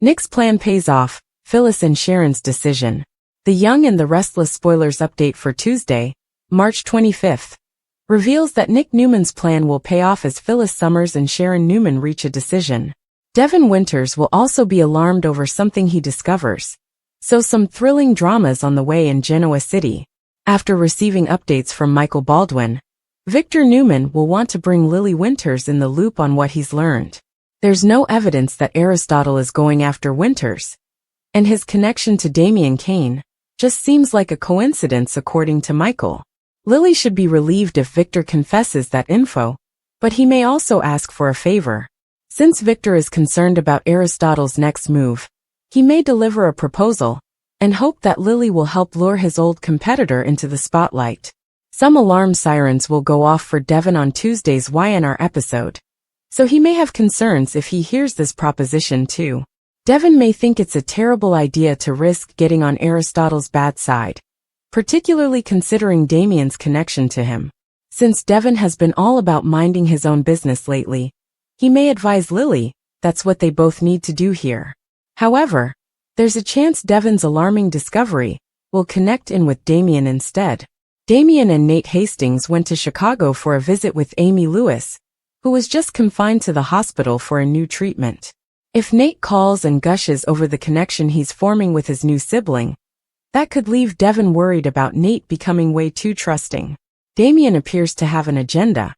Nick's plan pays off, Phyllis and Sharon's decision. The Young and the Restless spoilers update for Tuesday, March 25th, reveals that Nick Newman's plan will pay off as Phyllis Summers and Sharon Newman reach a decision. Devon Winters will also be alarmed over something he discovers. So some thrilling dramas on the way in Genoa City. After receiving updates from Michael Baldwin, Victor Newman will want to bring Lily Winters in the loop on what he's learned. There's no evidence that Aristotle is going after Winters, and his connection to Damian Kane just seems like a coincidence according to Michael. Lily should be relieved if Victor confesses that info, but he may also ask for a favor. Since Victor is concerned about Aristotle's next move, he may deliver a proposal and hope that Lily will help lure his old competitor into the spotlight. Some alarm sirens will go off for Devon on Tuesday's YNR episode, so he may have concerns if he hears this proposition too. Devon may think it's a terrible idea to risk getting on Aristotle's bad side, particularly considering Damian's connection to him. Since Devon has been all about minding his own business lately, he may advise Lily that's what they both need to do here. However, there's a chance Devon's alarming discovery will connect in with Damian instead. Damian and Nate Hastings went to Chicago for a visit with Amy Lewis, who was just confined to the hospital for a new treatment. If Nate calls and gushes over the connection he's forming with his new sibling, that could leave Devon worried about Nate becoming way too trusting. Damian appears to have an agenda,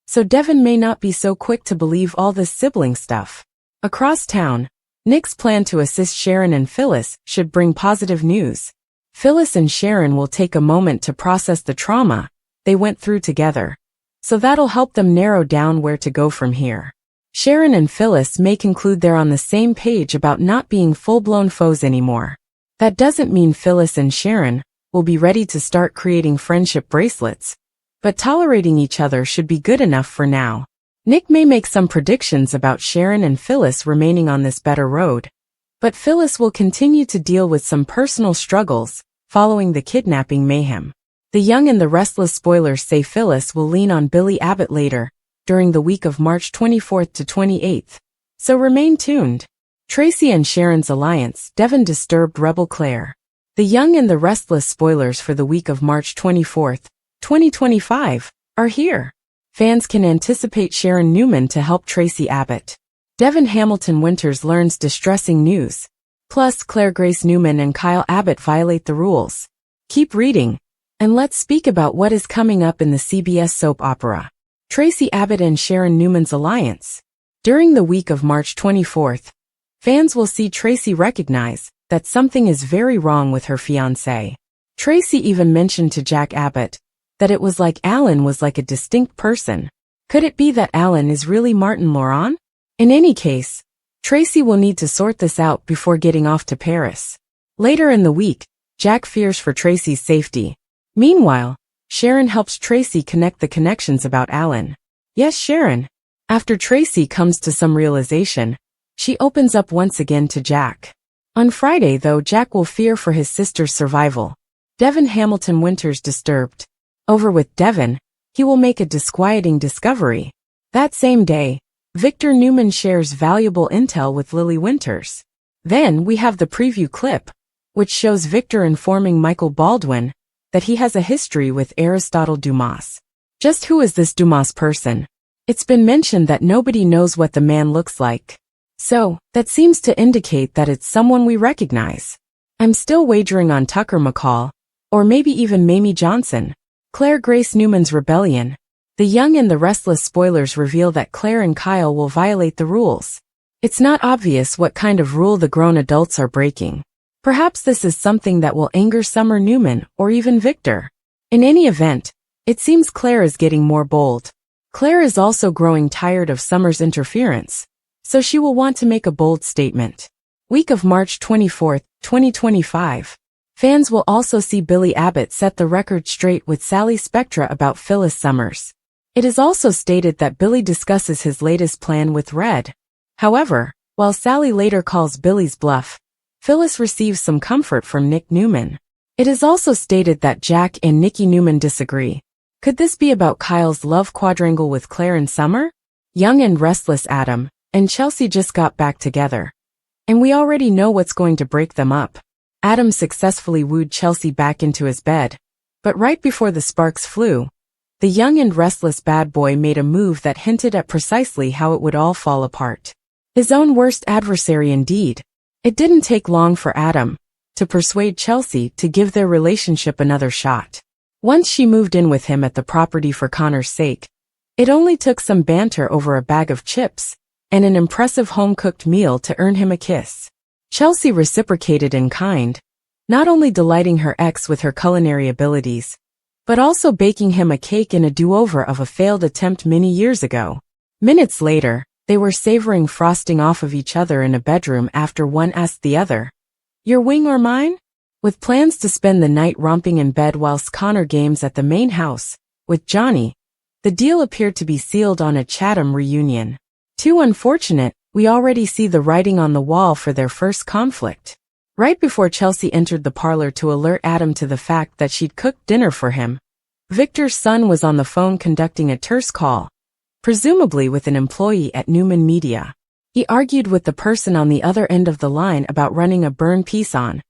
so Devon may not be so quick to believe all this sibling stuff. Across town, Nick's plan to assist Sharon and Phyllis should bring positive news. Phyllis and Sharon will take a moment to process the trauma they went through together, so that'll help them narrow down where to go from here. Sharon and Phyllis may conclude they're on the same page about not being full-blown foes anymore. That doesn't mean Phyllis and Sharon will be ready to start creating friendship bracelets, but tolerating each other should be good enough for now. Nick may make some predictions about Sharon and Phyllis remaining on this better road, but Phyllis will continue to deal with some personal struggles following the kidnapping mayhem. The Young and the Restless spoilers say Phyllis will lean on Billy Abbott later, during the week of March 24th to 28th, so remain tuned. Tracy and Sharon's alliance, Devon disturbed Rebel Claire. The Young and the Restless spoilers for the week of March 24th, 2025, are here. Fans can anticipate Sharon Newman to help Tracy Abbott. Devon Hamilton Winters learns distressing news. Plus Claire Grace Newman and Kyle Abbott violate the rules. Keep reading, and let's speak about what is coming up in the CBS soap opera. Tracy Abbott and Sharon Newman's alliance. During the week of March 24th, fans will see Tracy recognize that something is very wrong with her fiancé. Tracy even mentioned to Jack Abbott that it was like Alan was like a distinct person. Could it be that Alan is really Martin Laurent? In any case, Tracy will need to sort this out before getting off to Paris. Later in the week, Jack fears for Tracy's safety. Meanwhile, Sharon helps Tracy connect the connections about Alan. Yes, Sharon. After Tracy comes to some realization, she opens up once again to Jack. On Friday, though, Jack will fear for his sister's survival. Devon Hamilton Winters disturbed. Over with Devon, he will make a disquieting discovery. That same day, Victor Newman shares valuable intel with Lily Winters. Then we have the preview clip, which shows Victor informing Michael Baldwin that he has a history with Aristotle Dumas. Just who is this Dumas person? It's been mentioned that nobody knows what the man looks like. So, that seems to indicate that it's someone we recognize. I'm still wagering on Tucker McCall, or maybe even Mamie Johnson. Claire Grace Newman's rebellion. The Young and the Restless spoilers reveal that Claire and Kyle will violate the rules. It's not obvious what kind of rule the grown adults are breaking. Perhaps this is something that will anger Summer Newman or even Victor. In any event, it seems Claire is getting more bold. Claire is also growing tired of Summer's interference, so she will want to make a bold statement. Week of March 24th, 2025. Fans will also see Billy Abbott set the record straight with Sally Spectra about Phyllis Summers. It is also stated that Billy discusses his latest plan with Red. However, while Sally later calls Billy's bluff, Phyllis receives some comfort from Nick Newman. It is also stated that Jack and Nikki Newman disagree. Could this be about Kyle's love quadrangle with Claire and Summer? Young and Restless Adam and Chelsea just got back together. And we already know what's going to break them up. Adam successfully wooed Chelsea back into his bed. But right before the sparks flew, the young and restless bad boy made a move that hinted at precisely how it would all fall apart. His own worst adversary indeed. It didn't take long for Adam to persuade Chelsea to give their relationship another shot. Once she moved in with him at the property for Connor's sake, it only took some banter over a bag of chips and an impressive home-cooked meal to earn him a kiss. Chelsea reciprocated in kind, not only delighting her ex with her culinary abilities, but also baking him a cake in a do-over of a failed attempt many years ago. Minutes later, they were savoring frosting off of each other in a bedroom after one asked the other, "Your wing or mine?" With plans to spend the night romping in bed whilst Connor games at the main house with Johnny, the deal appeared to be sealed on a Chatham reunion. Too unfortunate, we already see the writing on the wall for their first conflict. Right before Chelsea entered the parlor to alert Adam to the fact that she'd cooked dinner for him, Victor's son was on the phone conducting a terse call, presumably with an employee at Newman Media. He argued with the person on the other end of the line about running a burn piece on,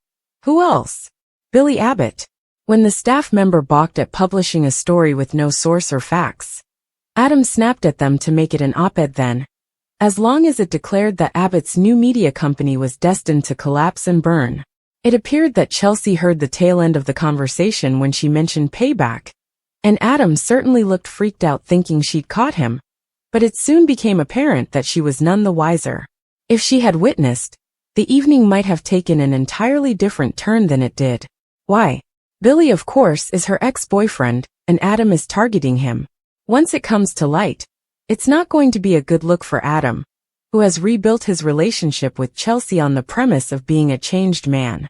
who else? Billy Abbott. When the staff member balked at publishing a story with no source or facts, Adam snapped at them to make it an op-ed then, as long as it declared that Abbott's new media company was destined to collapse and burn. It appeared that Chelsea heard the tail end of the conversation when she mentioned payback, and Adam certainly looked freaked out thinking she'd caught him, but it soon became apparent that she was none the wiser. If she had witnessed, the evening might have taken an entirely different turn than it did. Why? Billy, of course, is her ex-boyfriend, and Adam is targeting him. Once it comes to light, it's not going to be a good look for Adam, who has rebuilt his relationship with Chelsea on the premise of being a changed man.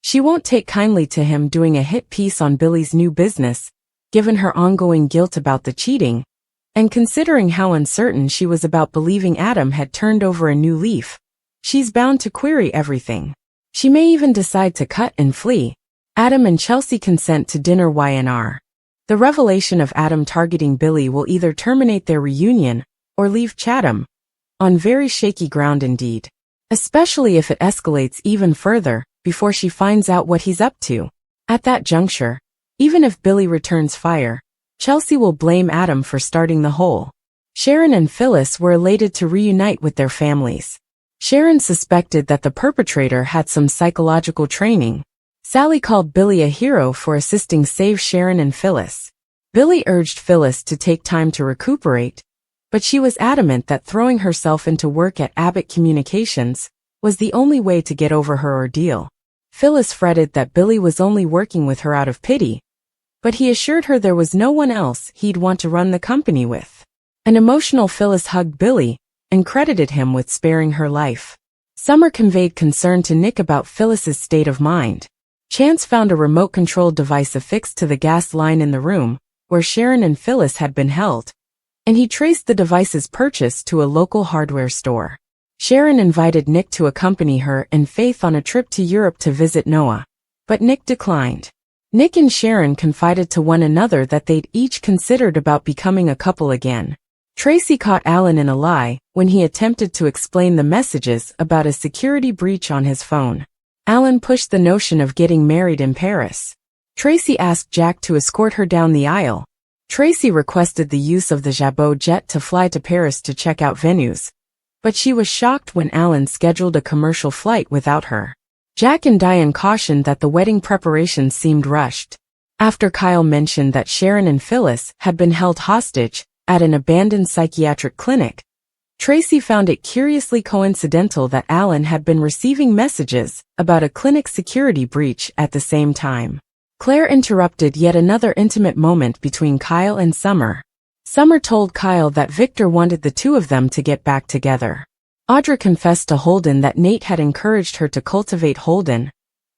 She won't take kindly to him doing a hit piece on Billy's new business, given her ongoing guilt about the cheating, and considering how uncertain she was about believing Adam had turned over a new leaf. She's bound to query everything. She may even decide to cut and flee. Adam and Chelsea consent to dinner YNR. The revelation of Adam targeting Billy will either terminate their reunion or leave Chatham on very shaky ground indeed, especially if it escalates even further before she finds out what he's up to. At that juncture, even if Billy returns fire, Chelsea will blame Adam for starting the whole. Sharon and Phyllis were elated to reunite with their families. Sharon suspected that the perpetrator had some psychological training. Sally called Billy a hero for assisting save Sharon and Phyllis. Billy urged Phyllis to take time to recuperate, but she was adamant that throwing herself into work at Abbott Communications was the only way to get over her ordeal. Phyllis fretted that Billy was only working with her out of pity, but he assured her there was no one else he'd want to run the company with. An emotional Phyllis hugged Billy and credited him with sparing her life. Summer conveyed concern to Nick about Phyllis's state of mind. Chance found a remote-controlled device affixed to the gas line in the room where Sharon and Phyllis had been held, and he traced the device's purchase to a local hardware store. Sharon invited Nick to accompany her and Faith on a trip to Europe to visit Noah, but Nick declined. Nick and Sharon confided to one another that they'd each considered about becoming a couple again. Tracy caught Alan in a lie when he attempted to explain the messages about a security breach on his phone. Alan pushed the notion of getting married in Paris. Tracy asked Jack to escort her down the aisle. Tracy requested the use of the Jabot jet to fly to Paris to check out venues, but she was shocked when Alan scheduled a commercial flight without her. Jack and Diane cautioned that the wedding preparations seemed rushed. After Kyle mentioned that Sharon and Phyllis had been held hostage at an abandoned psychiatric clinic, Tracy found it curiously coincidental that Alan had been receiving messages about a clinic security breach at the same time. Claire interrupted yet another intimate moment between Kyle and Summer. Summer told Kyle that Victor wanted the two of them to get back together. Audra confessed to Holden that Nate had encouraged her to cultivate Holden,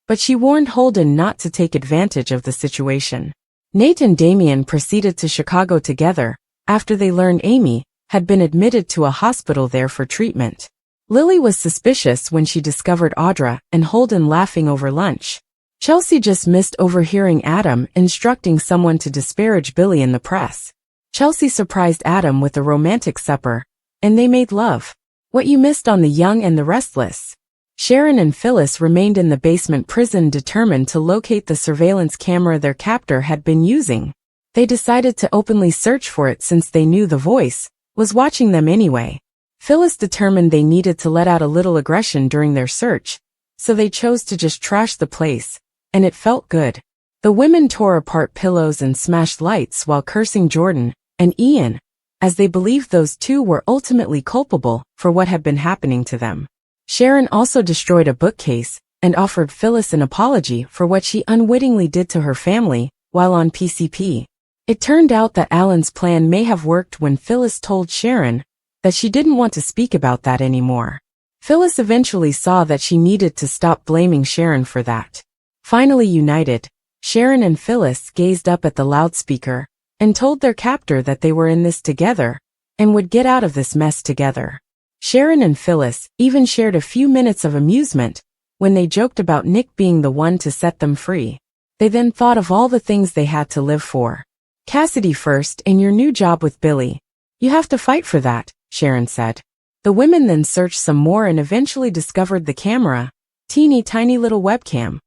but she warned Holden not to take advantage of the situation. Nate and Damien proceeded to Chicago together after they learned Amy had been admitted to a hospital there for treatment. Lily was suspicious when she discovered Audra and Holden laughing over lunch. Chelsea just missed overhearing Adam instructing someone to disparage Billy in the press. Chelsea surprised Adam with a romantic supper, and they made love. What you missed on The Young and the Restless. Sharon and Phyllis remained in the basement prison determined to locate the surveillance camera their captor had been using. They decided to openly search for it since they knew the voice was watching them anyway. Phyllis determined they needed to let out a little aggression during their search, so they chose to just trash the place, and it felt good. The women tore apart pillows and smashed lights while cursing Jordan and Ian, as they believed those two were ultimately culpable for what had been happening to them. Sharon also destroyed a bookcase and offered Phyllis an apology for what she unwittingly did to her family while on PCP. It turned out that Alan's plan may have worked when Phyllis told Sharon that she didn't want to speak about that anymore. Phyllis eventually saw that she needed to stop blaming Sharon for that. Finally united, Sharon and Phyllis gazed up at the loudspeaker and told their captor that they were in this together and would get out of this mess together. Sharon and Phyllis even shared a few minutes of amusement when they joked about Nick being the one to set them free. They then thought of all the things they had to live for. Cassidy first and your new job with Billy. You have to fight for that, Sharon said. The women then searched some more and eventually discovered the camera, teeny tiny little webcam,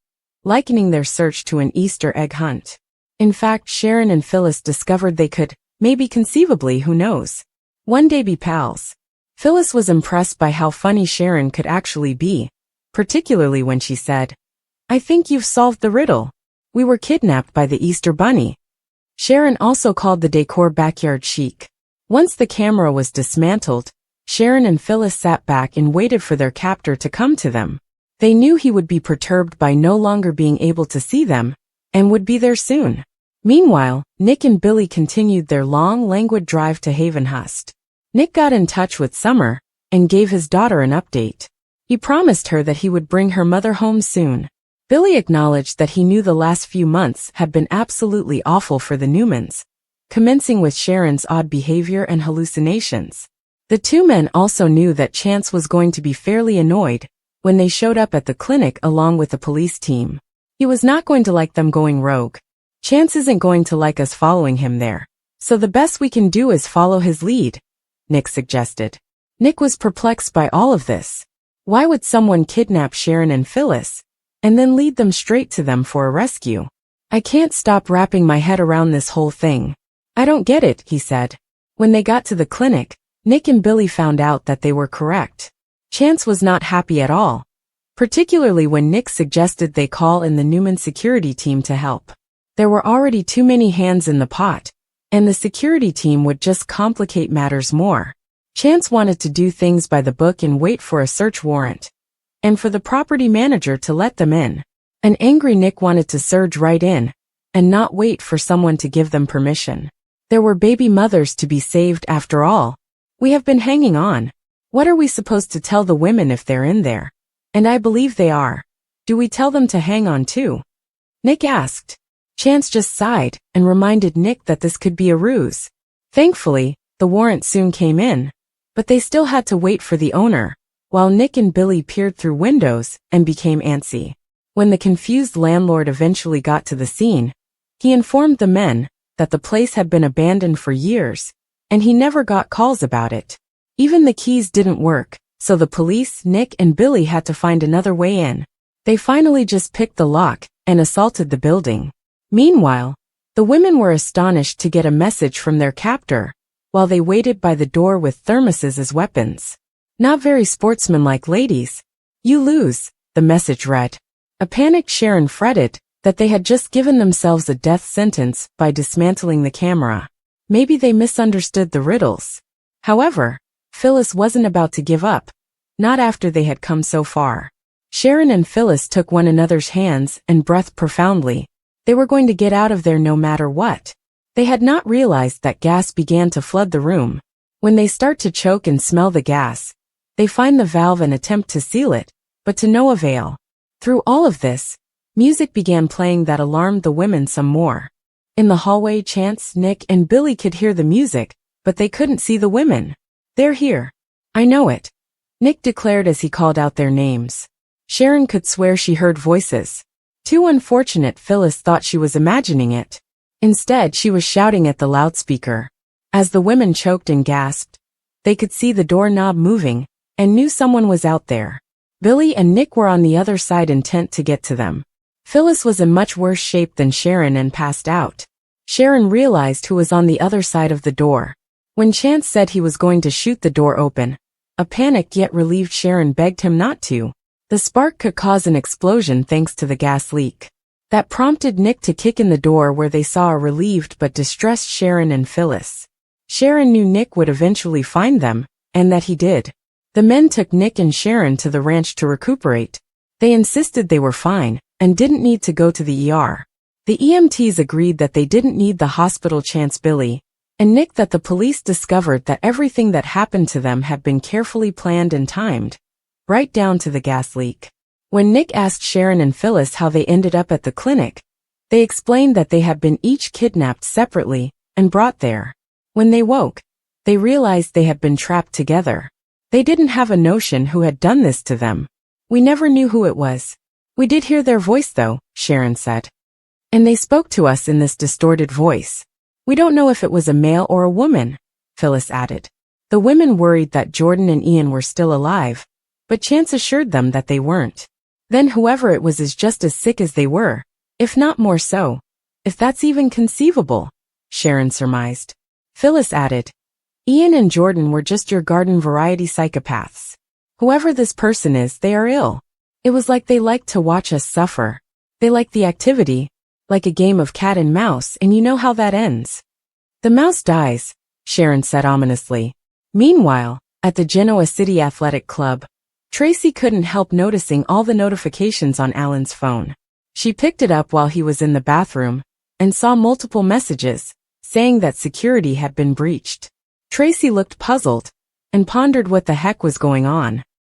likening their search to an Easter egg hunt. In fact, Sharon and Phyllis discovered they could, maybe conceivably, who knows, one day be pals. Phyllis was impressed by how funny Sharon could actually be, particularly when she said, "I think you've solved the riddle. We were kidnapped by the Easter Bunny." Sharon also called the decor backyard chic. Once the camera was dismantled, Sharon and Phyllis sat back and waited for their captor to come to them. They knew he would be perturbed by no longer being able to see them, and would be there soon. Meanwhile, Nick and Billy continued their long, languid drive to Havenhurst. Nick got in touch with Summer and gave his daughter an update. He promised her that he would bring her mother home soon. Billy acknowledged that he knew the last few months had been absolutely awful for the Newmans, commencing with Sharon's odd behavior and hallucinations. The two men also knew that Chance was going to be fairly annoyed when they showed up at the clinic along with the police team. He was not going to like them going rogue. Chance isn't going to like us following him there, so the best we can do is follow his lead, Nick suggested. Nick was perplexed by all of this. Why would someone kidnap Sharon and Phyllis and then lead them straight to them for a rescue? I can't stop wrapping my head around this whole thing. I don't get it, he said. When they got to the clinic, Nick and Billy found out that they were correct. Chance was not happy at all, particularly when Nick suggested they call in the Newman security team to help. There were already too many hands in the pot, and the security team would just complicate matters more. Chance wanted to do things by the book and wait for a search warrant, and for the property manager to let them in. An angry Nick wanted to surge right in, and not wait for someone to give them permission. There were baby mothers to be saved after all. We have been hanging on. What are we supposed to tell the women if they're in there? And I believe they are. Do we tell them to hang on too? Nick asked. Chance just sighed and reminded Nick that this could be a ruse. Thankfully, the warrant soon came in, but they still had to wait for the owner, while Nick and Billy peered through windows and became antsy. When the confused landlord eventually got to the scene, he informed the men that the place had been abandoned for years, and he never got calls about it. Even the keys didn't work, so the police, Nick, and Billy had to find another way in. They finally just picked the lock and assaulted the building. Meanwhile, the women were astonished to get a message from their captor, while they waited by the door with thermoses as weapons. Not very sportsmanlike, ladies. You lose, the message read. A panicked Sharon fretted that they had just given themselves a death sentence by dismantling the camera. Maybe they misunderstood the riddles. However, Phyllis wasn't about to give up, not after they had come so far. Sharon and Phyllis took one another's hands and breathed profoundly. They were going to get out of there no matter what. They had not realized that gas began to flood the room. When they start to choke and smell the gas, they find the valve and attempt to seal it, but to no avail. Through all of this, music began playing that alarmed the women some more. In the hallway, Chance, Nick, and Billy could hear the music, but they couldn't see the women. They're here. I know it, Nick declared as he called out their names. Sharon could swear she heard voices. Too unfortunate, Phyllis thought she was imagining it. Instead, she was shouting at the loudspeaker. As the women choked and gasped, they could see the doorknob moving, and knew someone was out there. Billy and Nick were on the other side intent to get to them. Phyllis was in much worse shape than Sharon and passed out. Sharon realized who was on the other side of the door. When Chance said he was going to shoot the door open, a panicked yet relieved Sharon begged him not to. The spark could cause an explosion thanks to the gas leak. That prompted Nick to kick in the door where they saw a relieved but distressed Sharon and Phyllis. Sharon knew Nick would eventually find them, and that he did. The men took Nick and Sharon to the ranch to recuperate. They insisted they were fine, and didn't need to go to the ER. The EMTs agreed that they didn't need the hospital. Chance, Billy, and Nick that the police discovered that everything that happened to them had been carefully planned and timed, right down to the gas leak. When Nick asked Sharon and Phyllis how they ended up at the clinic, they explained that they had been each kidnapped separately and brought there. When they woke, they realized they had been trapped together. They didn't have a notion who had done this to them. We never knew who it was. We did hear their voice though, Sharon said. And they spoke to us in this distorted voice. We don't know if it was a male or a woman, Phyllis added. The women worried that Jordan and Ian were still alive, but Chance assured them that they weren't. Then whoever it was is just as sick as they were, if not more so. If that's even conceivable, Sharon surmised. Phyllis added, Ian and Jordan were just your garden variety psychopaths. Whoever this person is, they are ill. It was like they liked to watch us suffer. They liked the activity, like a game of cat and mouse, and you know how that ends. The mouse dies, Sharon said ominously. Meanwhile, at the Genoa City Athletic Club, Tracy couldn't help noticing all the notifications on Alan's phone. She picked it up while he was in the bathroom, and saw multiple messages, saying that security had been breached. Tracy looked puzzled, and pondered what the heck was going on.